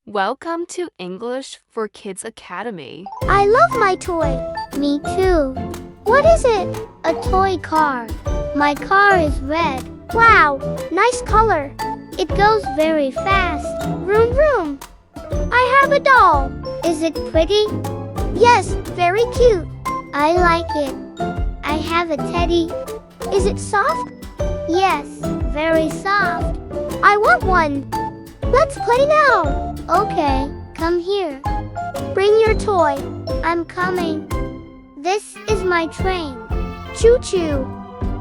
Welcome to English for Kids Academy. I love my toy. Me too. What is it? A toy car. My car is red. Wow, nice color. It goes very fast. Vroom vroom. I have a doll. Is it pretty? Yes, very cute. I like it. I have a teddy. Is it soft? Yes, very soft. I want one. Let's play now. Okay, come here. Bring your toy. I'm coming. This is my train. Choo-choo.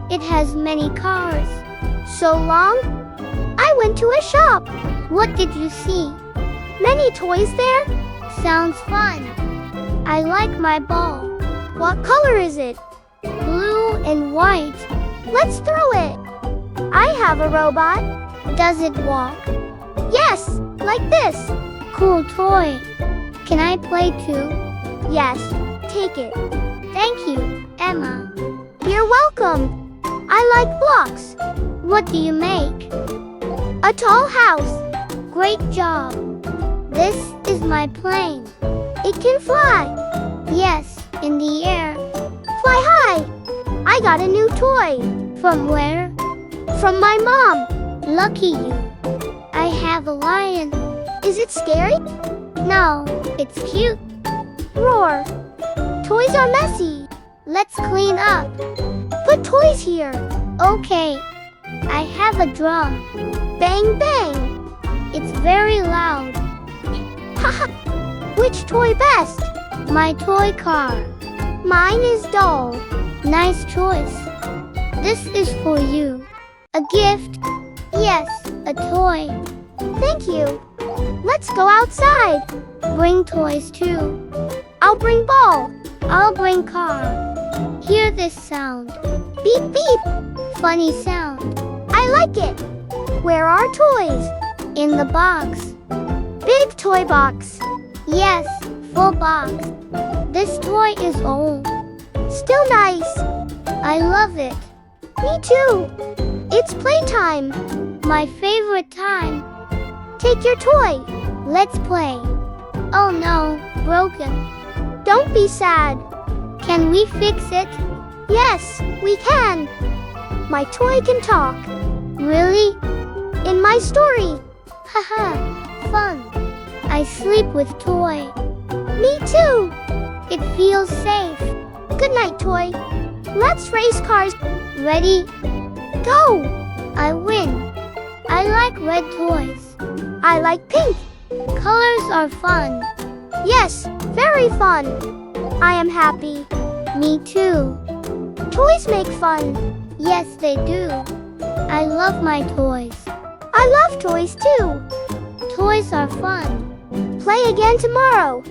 It has many cars. So long? I went to a shop. What did you see? Many toys there? Sounds fun. I like my ball. What color is it? Blue and white. Let's throw it. I have a robot. Does it walk? Yes, like this. Cool toy. Can I play too? Yes, take it. Thank you, Emma. You're welcome. I like blocks. What do you make? A tall house. Great job. This is my plane. It can fly. Yes, in the air. Fly high. I got a new toy. From where? From my mom. Lucky you. I have a lion. Is it scary? No, it's cute. Roar. Toys are messy. Let's clean up. Put toys here. Okay. I have a drum. Bang, bang. It's very loud. Haha. Which toy best? My toy car. Mine is doll. Nice choice. This is for you. A gift. Yes, a toy. Thank you. Let's go outside. Bring toys too. I'll bring ball. I'll bring car. Hear this sound. Beep beep. Funny sound. I like it. Where are toys? In the box. Big toy box. Yes, full box. This toy is old. Still nice. I love it. Me too. It's playtime. My favorite time. Take your toy. Let's play. Oh no, broken. Don't be sad. Can we fix it? Yes, we can. My toy can talk. Really? In my story. Haha, fun. I sleep with toy. Me too. It feels safe. Good night, toy. Let's race cars. Ready? Go! I win. I like red toys. I like pink. Colors are fun. Yes, very fun. I am happy. Me too. Toys make fun. Yes, they do. I love my toys. I love toys too. Toys are fun. Play again tomorrow.